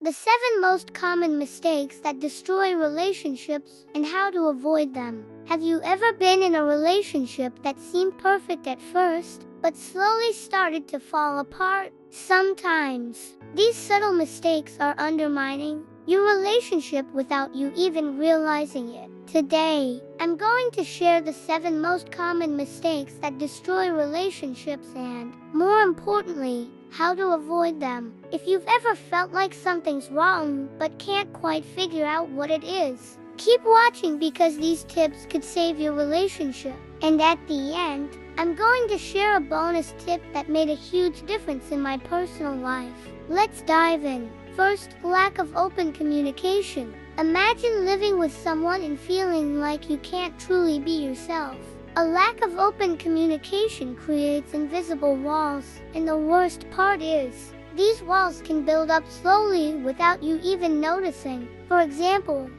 The 7 most common mistakes that destroy relationships and how to avoid them. Have you ever been in a relationship that seemed perfect at first, but slowly started to fall apart? Sometimes, these subtle mistakes are undermining your relationship without you even realizing it. Today, I'm going to share the 7 most common mistakes that destroy relationships and, more importantly, how to avoid them. If you've ever felt like something's wrong but can't quite figure out what it is, keep watching because these tips could save your relationship. And at the end, I'm going to share a bonus tip that made a huge difference in my personal life. Let's dive in. First, lack of open communication. Imagine living with someone and feeling like you can't truly be yourself. A lack of open communication creates invisible walls, and the worst part is, these walls can build up slowly without you even noticing. For example,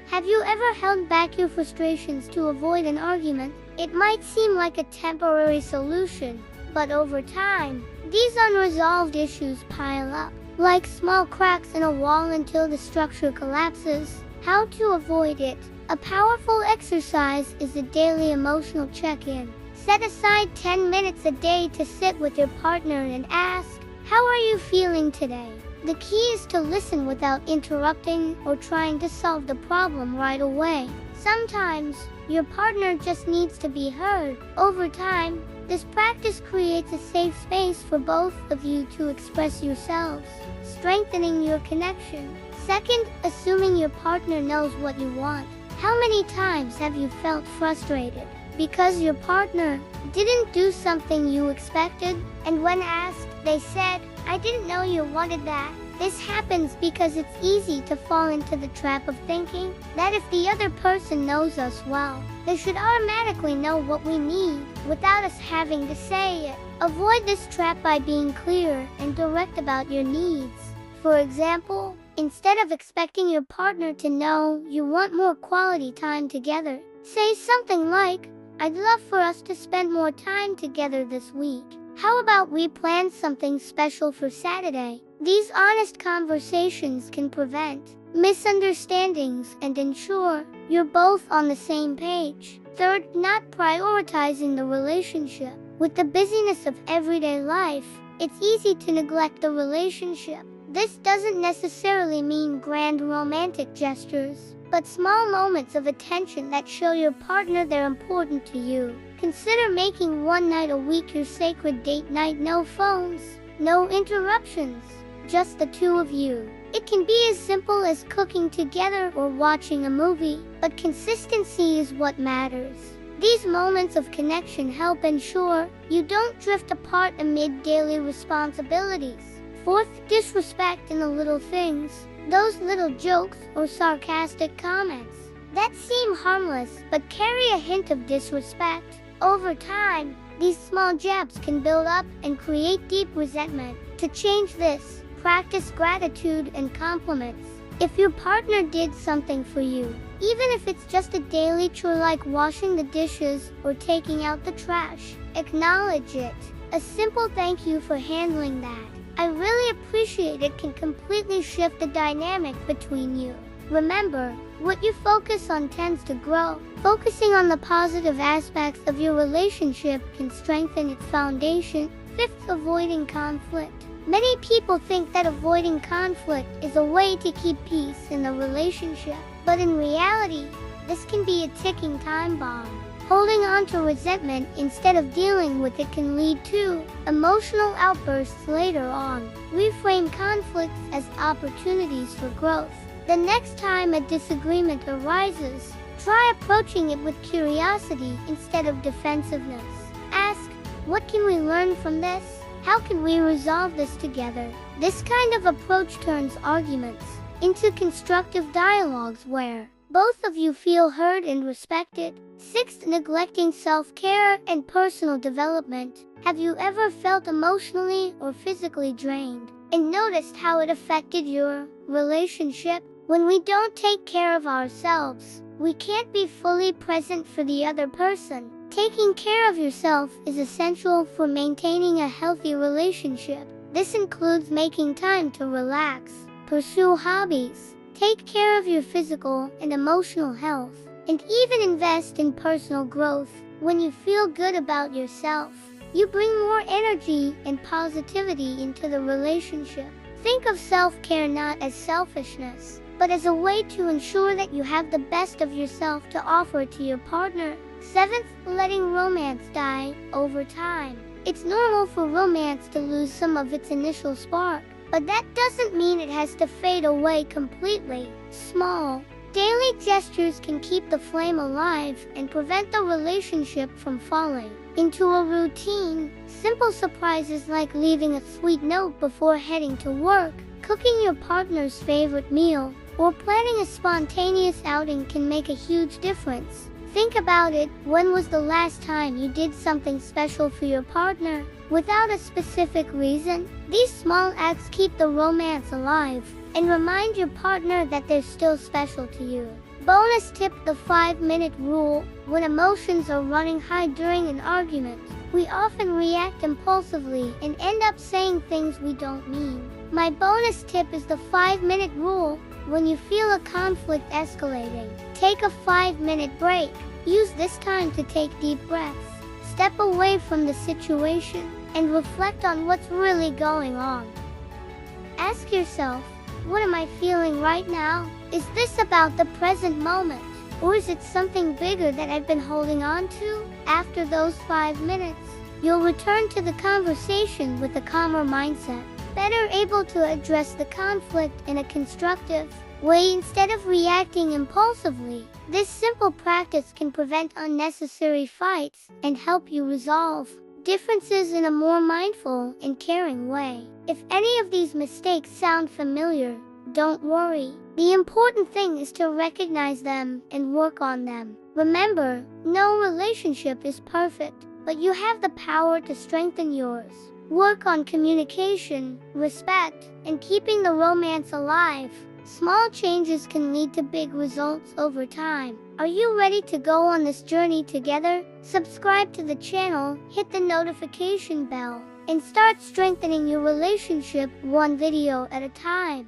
have you ever held back your frustrations to avoid an argument? It might seem like a temporary solution, but over time, these unresolved issues pile up, like small cracks in a wall until the structure collapses. How to avoid it? A powerful exercise is a daily emotional check-in. Set aside 10 minutes a day to sit with your partner and ask, "How are you feeling today?" The key is to listen without interrupting or trying to solve the problem right away. Sometimes, your partner just needs to be heard. Over time, this practice creates a safe space for both of you to express yourselves, strengthening your connection. Second, assuming your partner knows what you want. How many times have you felt frustrated because your partner didn't do something you expected, and when asked, they said, "I didn't know you wanted that"? This happens because it's easy to fall into the trap of thinking that if the other person knows us well, they should automatically know what we need without us having to say it. Avoid this trap by being clear and direct about your needs. For example, instead of expecting your partner to know you want more quality time together, say something like, "I'd love for us to spend more time together this week. How about we plan something special for Saturday?" These honest conversations can prevent misunderstandings and ensure you're both on the same page. Third, not prioritizing the relationship. With the busyness of everyday life, it's easy to neglect the relationship. This doesn't necessarily mean grand romantic gestures, but small moments of attention that show your partner they're important to you. Consider making one night a week your sacred date night. No phones, no interruptions, just the two of you. It can be as simple as cooking together or watching a movie, but consistency is what matters. These moments of connection help ensure you don't drift apart amid daily responsibilities. Fourth, disrespect in the little things. Those little jokes or sarcastic comments that seem harmless but carry a hint of disrespect. Over time, these small jabs can build up and create deep resentment. To change this, practice gratitude and compliments. If your partner did something for you, even if it's just a daily chore like washing the dishes or taking out the trash, acknowledge it. A simple "thank you for handling that, I really appreciate it" can completely shift the dynamic between you. Remember, what you focus on tends to grow. Focusing on the positive aspects of your relationship can strengthen its foundation. Fifth, avoiding conflict. Many people think that avoiding conflict is a way to keep peace in the relationship, but in reality, this can be a ticking time bomb. Holding on to resentment instead of dealing with it can lead to emotional outbursts later on. Reframe conflicts as opportunities for growth. The next time a disagreement arises, try approaching it with curiosity instead of defensiveness. Ask, "What can we learn from this? How can we resolve this together?" This kind of approach turns arguments into constructive dialogues where both of you feel heard and respected. Sixth, neglecting self-care and personal development. Have you ever felt emotionally or physically drained and noticed how it affected your relationship? When we don't take care of ourselves, we can't be fully present for the other person. Taking care of yourself is essential for maintaining a healthy relationship. This includes making time to relax, pursue hobbies, take care of your physical and emotional health, and even invest in personal growth. When you feel good about yourself, you bring more energy and positivity into the relationship. Think of self-care not as selfishness, but as a way to ensure that you have the best of yourself to offer to your partner. 7th, letting romance die over time. It's normal for romance to lose some of its initial spark, but that doesn't mean it has to fade away completely. Small, daily gestures can keep the flame alive and prevent the relationship from falling into a routine. Simple surprises like leaving a sweet note before heading to work, cooking your partner's favorite meal, or planning a spontaneous outing can make a huge difference. Think about it. When was the last time you did something special for your partner? Without a specific reason, these small acts keep the romance alive and remind your partner that they're still special to you. Bonus tip: the 5-minute rule. When emotions are running high during an argument, we often react impulsively and end up saying things we don't mean. My bonus tip is the 5-minute rule. When you feel a conflict escalating, take a 5-minute break. Use this time to take deep breaths, step away from the situation, and reflect on what's really going on. Ask yourself, what am I feeling right now? Is this about the present moment, or is it something bigger that I've been holding on to? After those 5 minutes, you'll return to the conversation with a calmer mindset, better able to address the conflict in a constructive way instead of reacting impulsively. This simple practice can prevent unnecessary fights and help you resolve differences in a more mindful and caring way. If any of these mistakes sound familiar, don't worry. The important thing is to recognize them and work on them. Remember, no relationship is perfect, but you have the power to strengthen yours. Work on communication, respect, and keeping the romance alive. Small changes can lead to big results over time. Are you ready to go on this journey together? Subscribe to the channel, hit the notification bell, and start strengthening your relationship one video at a time.